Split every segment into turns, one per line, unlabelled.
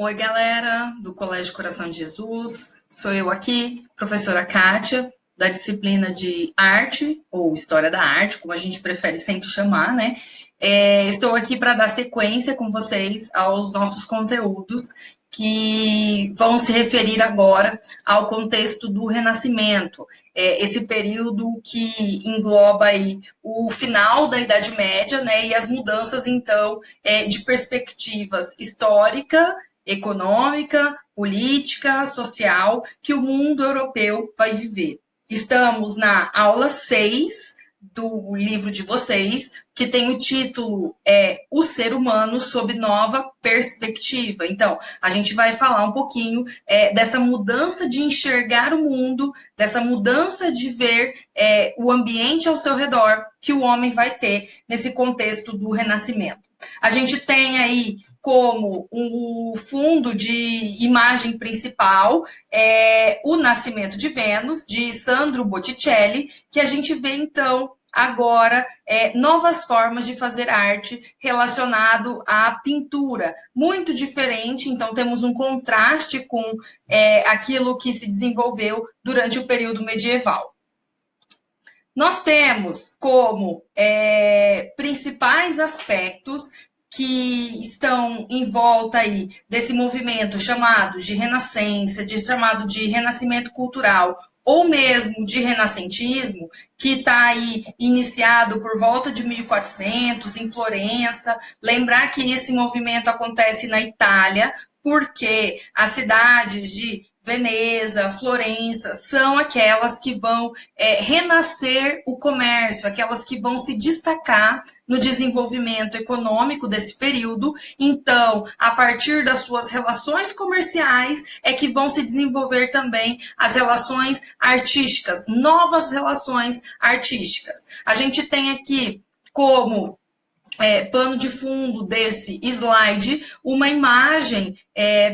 Oi, galera do Colégio Coração de Jesus. Sou eu aqui, professora Kátia, da disciplina de arte, ou História da Arte, como a gente prefere sempre chamar, né? Estou aqui para dar sequência com vocês aos nossos conteúdos que vão se referir agora ao contexto do Renascimento, esse período que engloba aí o final da Idade Média, né, e as mudanças, então, de perspectivas histórica, econômica, política, social que o mundo europeu vai viver. Estamos na aula 6 do livro de vocês, que tem o título O Ser Humano sob Nova Perspectiva. Então, a gente vai falar um pouquinho dessa mudança de enxergar o mundo, dessa mudança de ver o ambiente ao seu redor que o homem vai ter nesse contexto do Renascimento. A gente tem aí como o fundo de imagem principal O Nascimento de Vênus, de Sandro Botticelli, que a gente vê, então, agora novas formas de fazer arte relacionado à pintura, muito diferente, então temos um contraste com aquilo que se desenvolveu durante o período medieval. Nós temos como principais aspectos que estão em volta aí desse movimento chamado de renascença, chamado de renascimento cultural, ou mesmo de renascentismo, que está aí iniciado por volta de 1400, em Florença. Lembrar que esse movimento acontece na Itália, porque as cidades de Veneza, Florença, são aquelas que vão renascer o comércio, aquelas que vão se destacar no desenvolvimento econômico desse período. Então, a partir das suas relações comerciais, é que vão se desenvolver também as relações artísticas, novas relações artísticas. A gente tem aqui como pano de fundo desse slide, uma imagem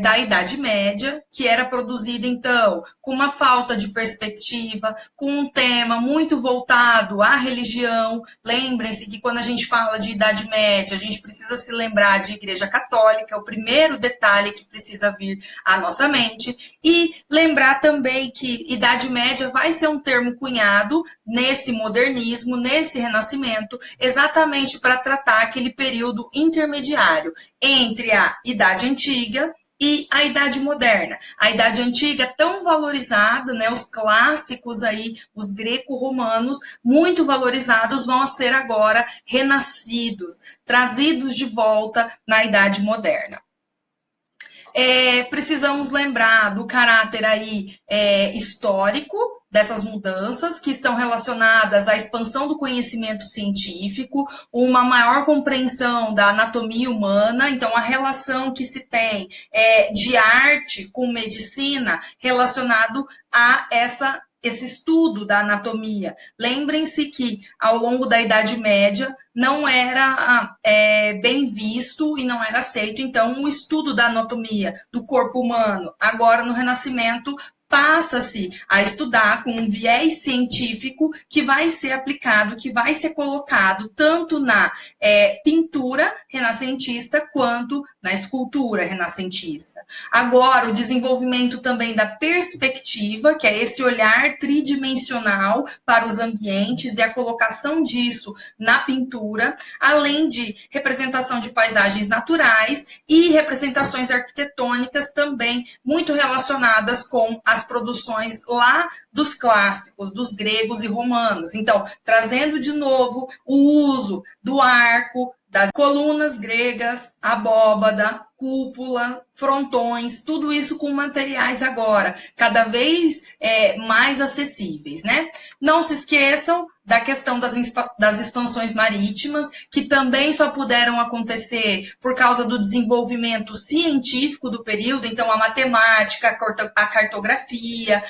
da Idade Média, que era produzida, então, com uma falta de perspectiva, com um tema muito voltado à religião. Lembrem-se que quando a gente fala de Idade Média, a gente precisa se lembrar de Igreja Católica, é o primeiro detalhe que precisa vir à nossa mente. E lembrar também que Idade Média vai ser um termo cunhado nesse modernismo, nesse renascimento, exatamente para tratar aquele período intermediário entre a Idade Antiga e a Idade Moderna. A Idade Antiga tão valorizada, né, os clássicos aí, os greco-romanos, muito valorizados, vão ser agora renascidos, trazidos de volta na Idade Moderna. Precisamos lembrar do caráter aí histórico dessas mudanças que estão relacionadas à expansão do conhecimento científico, uma maior compreensão da anatomia humana, então a relação que se tem de arte com medicina relacionado a esse estudo da anatomia. Lembrem-se que, ao longo da Idade Média, não era bem visto e não era aceito, então, o estudo da anatomia do corpo humano. Agora, no Renascimento, passa-se a estudar com um viés científico que vai ser aplicado, que vai ser colocado tanto na pintura renascentista quanto na escultura renascentista. Agora, o desenvolvimento também da perspectiva, que é esse olhar tridimensional para os ambientes e a colocação disso na pintura, além de representação de paisagens naturais e representações arquitetônicas também muito relacionadas com as produções lá dos clássicos, dos gregos e romanos. Então, trazendo de novo o uso do arco, das colunas gregas, abóbada, cúpula, frontões, tudo isso com materiais agora cada vez mais acessíveis, né? Não se esqueçam da questão das expansões marítimas, que também só puderam acontecer por causa do desenvolvimento científico do período, então a matemática, a cartografia,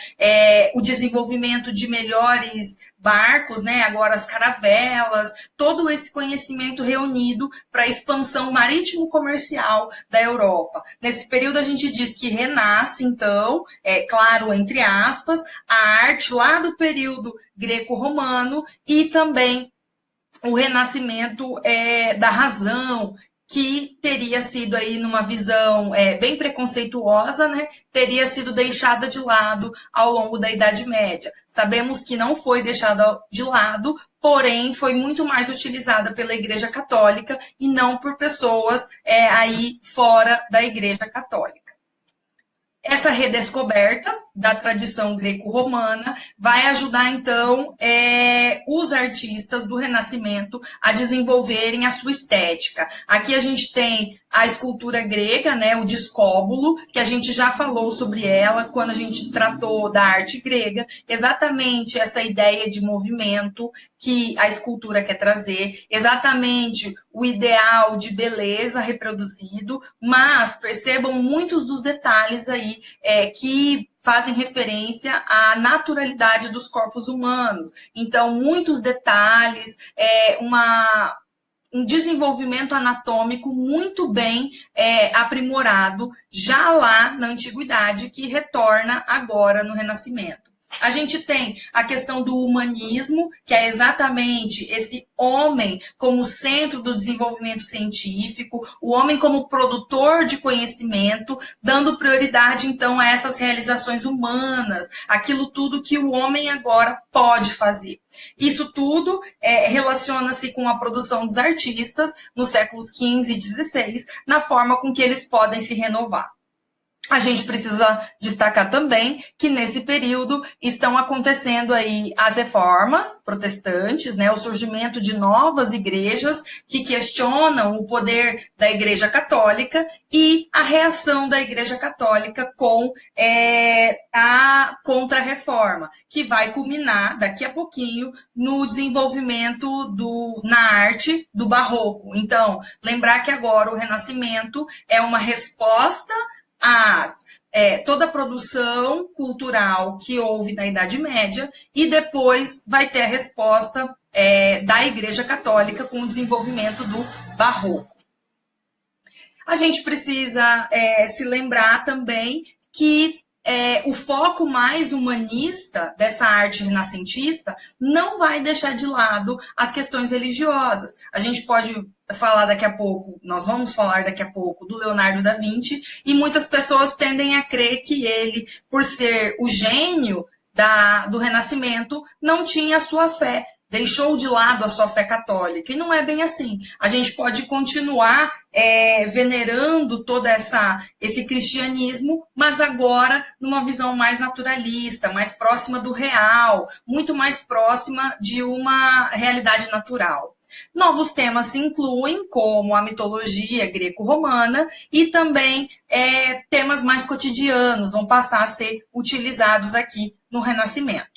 o desenvolvimento de melhores barcos, né? Agora as caravelas, todo esse conhecimento reunido para a expansão marítimo-comercial da Europa. Nesse período a gente diz que renasce, então, claro, entre aspas, a arte lá do período greco-romano e também o renascimento da razão, que teria sido aí numa visão bem preconceituosa, né, teria sido deixada de lado ao longo da Idade Média. Sabemos que não foi deixada de lado, porém foi muito mais utilizada pela Igreja Católica e não por pessoas aí fora da Igreja Católica. Essa redescoberta da tradição greco-romana vai ajudar, então, os artistas do Renascimento a desenvolverem a sua estética. Aqui a gente tem a escultura grega, né, o discóbulo, que a gente já falou sobre ela quando a gente tratou da arte grega, exatamente essa ideia de movimento que a escultura quer trazer, exatamente o ideal de beleza reproduzido, mas percebam muitos dos detalhes aí que fazem referência à naturalidade dos corpos humanos. Então, muitos detalhes, um desenvolvimento anatômico muito bem aprimorado, já lá na antiguidade, que retorna agora no Renascimento. A gente tem a questão do humanismo, que é exatamente esse homem como centro do desenvolvimento científico, o homem como produtor de conhecimento, dando prioridade, então, a essas realizações humanas, aquilo tudo que o homem agora pode fazer. Isso tudo relaciona-se com a produção dos artistas nos séculos XV e XVI, na forma com que eles podem se renovar. A gente precisa destacar também que nesse período estão acontecendo aí as reformas protestantes, né, o surgimento de novas igrejas que questionam o poder da Igreja Católica e a reação da Igreja Católica com a Contra-Reforma, que vai culminar daqui a pouquinho no desenvolvimento na arte do Barroco. Então, lembrar que agora o Renascimento é uma resposta toda a produção cultural que houve na Idade Média e depois vai ter a resposta da Igreja Católica com o desenvolvimento do Barroco. A gente precisa se lembrar também que o foco mais humanista dessa arte renascentista não vai deixar de lado as questões religiosas. A gente pode falar daqui a pouco, nós vamos falar daqui a pouco do Leonardo da Vinci, e muitas pessoas tendem a crer que ele, por ser o gênio do Renascimento, não tinha a sua fé, deixou de lado a sua fé católica. E não é bem assim. A gente pode continuar venerando todo esse cristianismo, mas agora numa visão mais naturalista, mais próxima do real, muito mais próxima de uma realidade natural. Novos temas se incluem, como a mitologia greco-romana, e também temas mais cotidianos vão passar a ser utilizados aqui no Renascimento.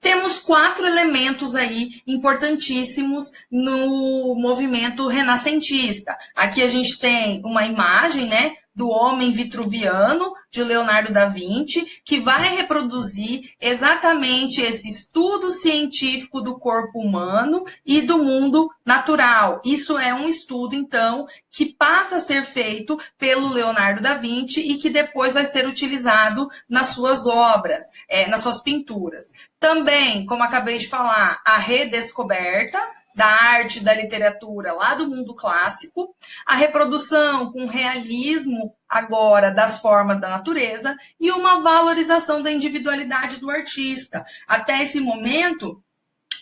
Temos 4 elementos aí importantíssimos no movimento renascentista. Aqui a gente tem uma imagem, né, do homem vitruviano, de Leonardo da Vinci, que vai reproduzir exatamente esse estudo científico do corpo humano e do mundo natural. Isso é um estudo, então, que passa a ser feito pelo Leonardo da Vinci e que depois vai ser utilizado nas suas obras, nas suas pinturas. Também, como acabei de falar, a redescoberta da arte, da literatura lá do mundo clássico, a reprodução com realismo agora das formas da natureza e uma valorização da individualidade do artista. Até esse momento,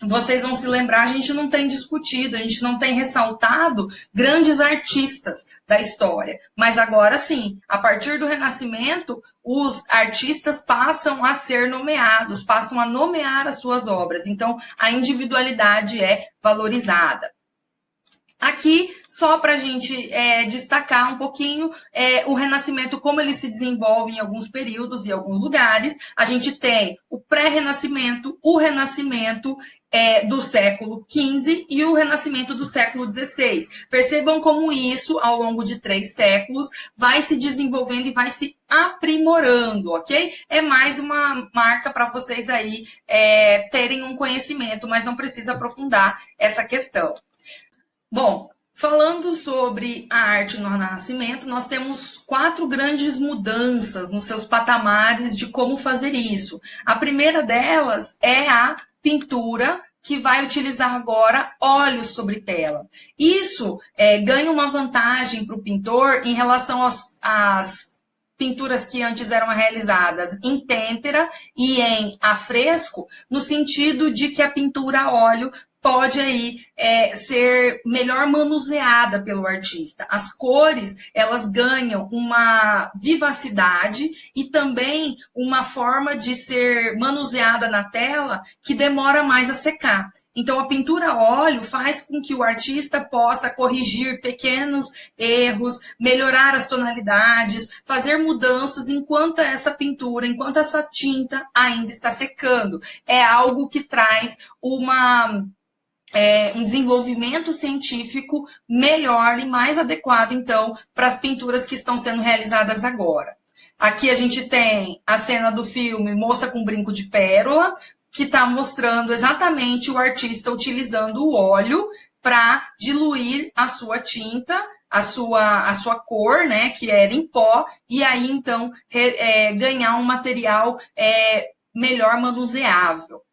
vocês vão se lembrar, a gente não tem discutido, a gente não tem ressaltado grandes artistas da história. Mas agora sim, a partir do Renascimento, os artistas passam a ser nomeados, passam a nomear as suas obras. Então, a individualidade é valorizada. Aqui, só para a gente destacar um pouquinho o Renascimento, como ele se desenvolve em alguns períodos e alguns lugares. A gente tem o pré-Renascimento, o Renascimento do século XV e o Renascimento do século XVI. Percebam como isso, ao longo de 3 séculos, vai se desenvolvendo e vai se aprimorando, ok? É mais uma marca para vocês aí terem um conhecimento, mas não precisa aprofundar essa questão. Bom, falando sobre a arte no Renascimento, nós temos 4 grandes mudanças nos seus patamares de como fazer isso. A primeira delas é a pintura que vai utilizar agora óleo sobre tela. Isso ganha uma vantagem para o pintor em relação às pinturas que antes eram realizadas em têmpera e em a fresco, no sentido de que a pintura a óleo pode aí ser melhor manuseada pelo artista. As cores, elas ganham uma vivacidade e também uma forma de ser manuseada na tela que demora mais a secar. Então, a pintura a óleo faz com que o artista possa corrigir pequenos erros, melhorar as tonalidades, fazer mudanças enquanto essa pintura, enquanto essa tinta ainda está secando. É algo que traz um desenvolvimento científico melhor e mais adequado, então, para as pinturas que estão sendo realizadas agora. Aqui a gente tem a cena do filme Moça com Brinco de Pérola, que está mostrando exatamente o artista utilizando o óleo para diluir a sua tinta, a sua cor, né, que era em pó, e aí, então, ganhar um material melhor manuseável.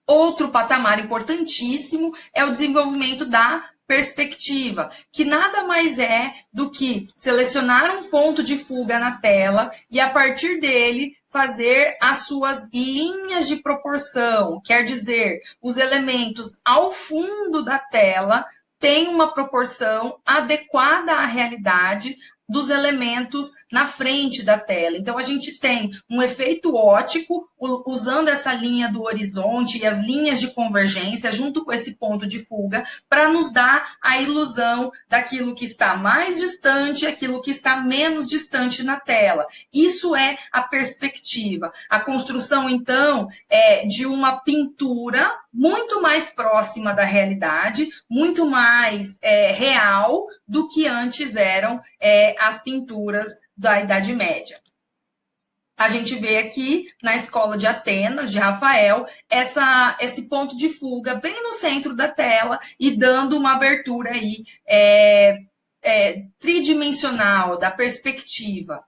Outro patamar importantíssimo é o desenvolvimento da perspectiva, que nada mais é do que selecionar um ponto de fuga na tela e, a partir dele, fazer as suas linhas de proporção, quer dizer, os elementos ao fundo da tela têm uma proporção adequada à realidade dos elementos na frente da tela. Então, a gente tem um efeito óptico usando essa linha do horizonte e as linhas de convergência junto com esse ponto de fuga para nos dar a ilusão daquilo que está mais distante e aquilo que está menos distante na tela. Isso é a perspectiva. A construção, então, é de uma pintura muito mais próxima da realidade, muito mais real do que antes eram as pinturas da Idade Média. A gente vê aqui na escola de Atenas, de Rafael, esse ponto de fuga bem no centro da tela e dando uma abertura aí tridimensional da perspectiva.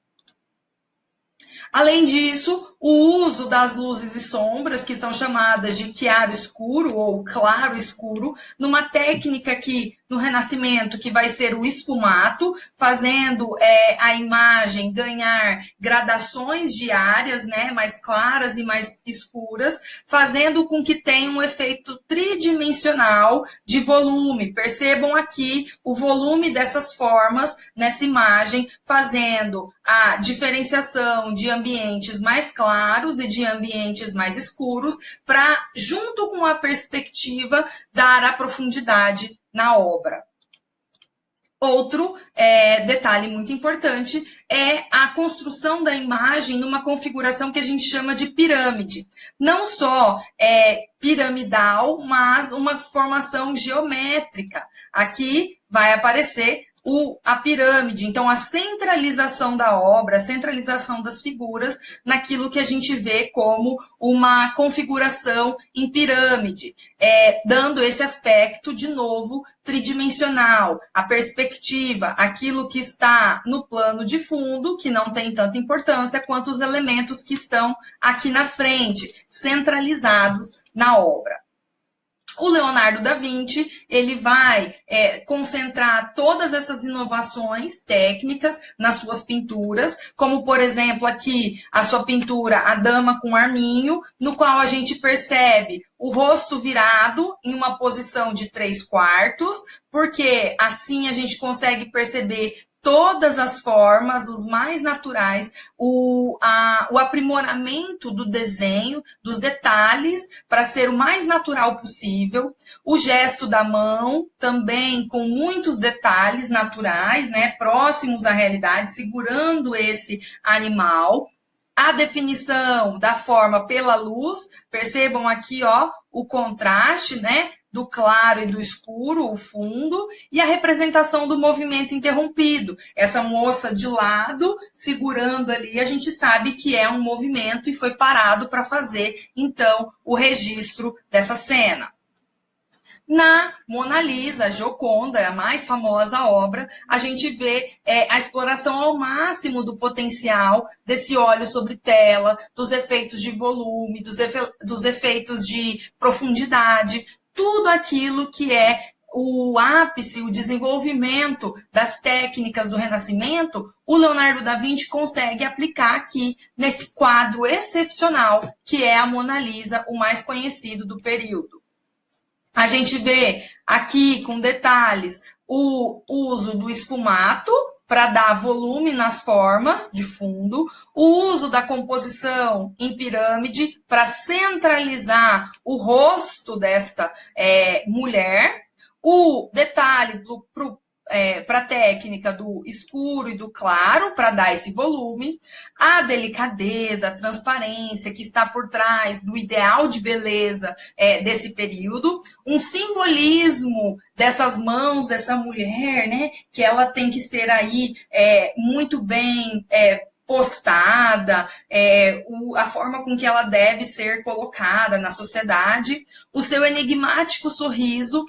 Além disso, o uso das luzes e sombras, que são chamadas de chiaro-escuro ou claro-escuro, numa técnica que, no Renascimento, que vai ser o esfumato, fazendo a imagem ganhar gradações de áreas, né, mais claras e mais escuras, fazendo com que tenha um efeito tridimensional de volume. Percebam aqui o volume dessas formas nessa imagem, fazendo a diferenciação de ambientes mais claros e de ambientes mais escuros, para, junto com a perspectiva, dar a profundidade na obra. Outro detalhe muito importante é a construção da imagem numa configuração que a gente chama de pirâmide. Não só piramidal, mas uma formação geométrica. Aqui vai aparecer a pirâmide, então a centralização da obra, a centralização das figuras naquilo que a gente vê como uma configuração em pirâmide, dando esse aspecto, de novo, tridimensional, a perspectiva, aquilo que está no plano de fundo, que não tem tanta importância, quanto os elementos que estão aqui na frente, centralizados na obra. O Leonardo da Vinci, ele vai concentrar todas essas inovações técnicas nas suas pinturas, como, por exemplo, aqui a sua pintura A Dama com Arminho, no qual a gente percebe o rosto virado em uma posição de 3/4, porque assim a gente consegue perceber todas as formas, os mais naturais, o aprimoramento do desenho, dos detalhes, para ser o mais natural possível. O gesto da mão, também com muitos detalhes naturais, né, próximos à realidade, segurando esse animal. A definição da forma pela luz, percebam aqui, ó, o contraste, né, do claro e do escuro, o fundo, e a representação do movimento interrompido. Essa moça de lado, segurando ali, a gente sabe que é um movimento e foi parado para fazer, então, o registro dessa cena. Na Mona Lisa, Gioconda, a mais famosa obra, a gente vê a exploração ao máximo do potencial desse óleo sobre tela, dos efeitos de volume, dos efeitos de profundidade, tudo aquilo que é o ápice, o desenvolvimento das técnicas do Renascimento, o Leonardo da Vinci consegue aplicar aqui nesse quadro excepcional que é a Mona Lisa, o mais conhecido do período. A gente vê aqui com detalhes o uso do esfumato para dar volume nas formas de fundo, o uso da composição em pirâmide para centralizar o rosto desta mulher, o detalhe para a técnica do escuro e do claro, para dar esse volume, a delicadeza, a transparência que está por trás do ideal de beleza desse período, um simbolismo dessas mãos dessa mulher, né, que ela tem que ser aí muito bem postada, a forma com que ela deve ser colocada na sociedade, o seu enigmático sorriso,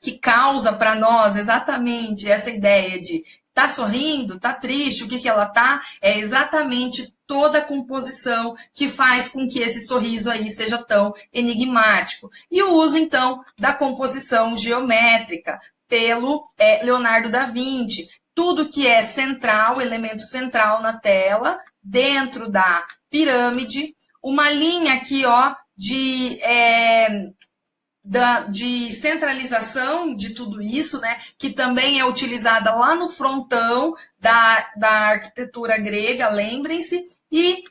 que causa para nós exatamente essa ideia de tá sorrindo, tá triste, o que ela tá, é exatamente toda a composição que faz com que esse sorriso aí seja tão enigmático. E o uso, então, da composição geométrica pelo Leonardo da Vinci. Tudo que é central, elemento central na tela, dentro da pirâmide, uma linha aqui, ó, de centralização de tudo isso, né, que também é utilizada lá no frontão da arquitetura grega, lembrem-se, e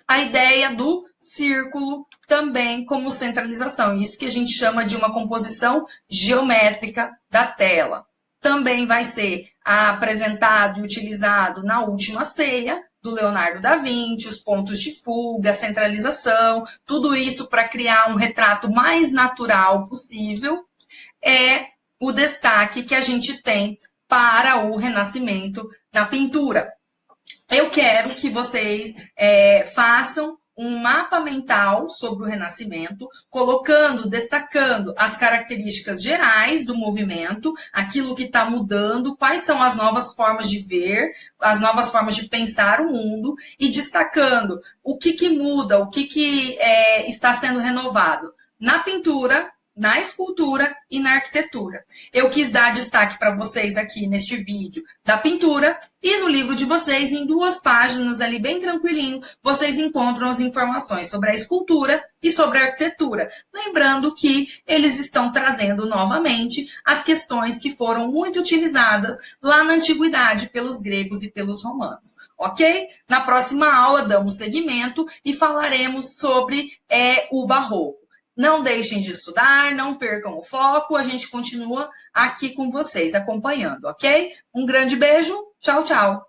a ideia do círculo também como centralização, isso que a gente chama de uma composição geométrica da tela. Também vai ser apresentado e utilizado na Última Ceia, do Leonardo da Vinci, os pontos de fuga, a centralização, tudo isso para criar um retrato mais natural possível, é o destaque que a gente tem para o Renascimento na pintura. Eu quero que vocês façam um mapa mental sobre o Renascimento, colocando, destacando as características gerais do movimento, aquilo que está mudando, quais são as novas formas de ver, as novas formas de pensar o mundo, e destacando o que muda, o que está sendo renovado na pintura, na escultura e na arquitetura. Eu quis dar destaque para vocês aqui neste vídeo da pintura e no livro de vocês, em 2 páginas ali bem tranquilinho, vocês encontram as informações sobre a escultura e sobre a arquitetura. Lembrando que eles estão trazendo novamente as questões que foram muito utilizadas lá na antiguidade pelos gregos e pelos romanos, ok? Na próxima aula damos seguimento e falaremos sobre o barroco. Não deixem de estudar, não percam o foco, a gente continua aqui com vocês, acompanhando, ok? Um grande beijo, tchau, tchau!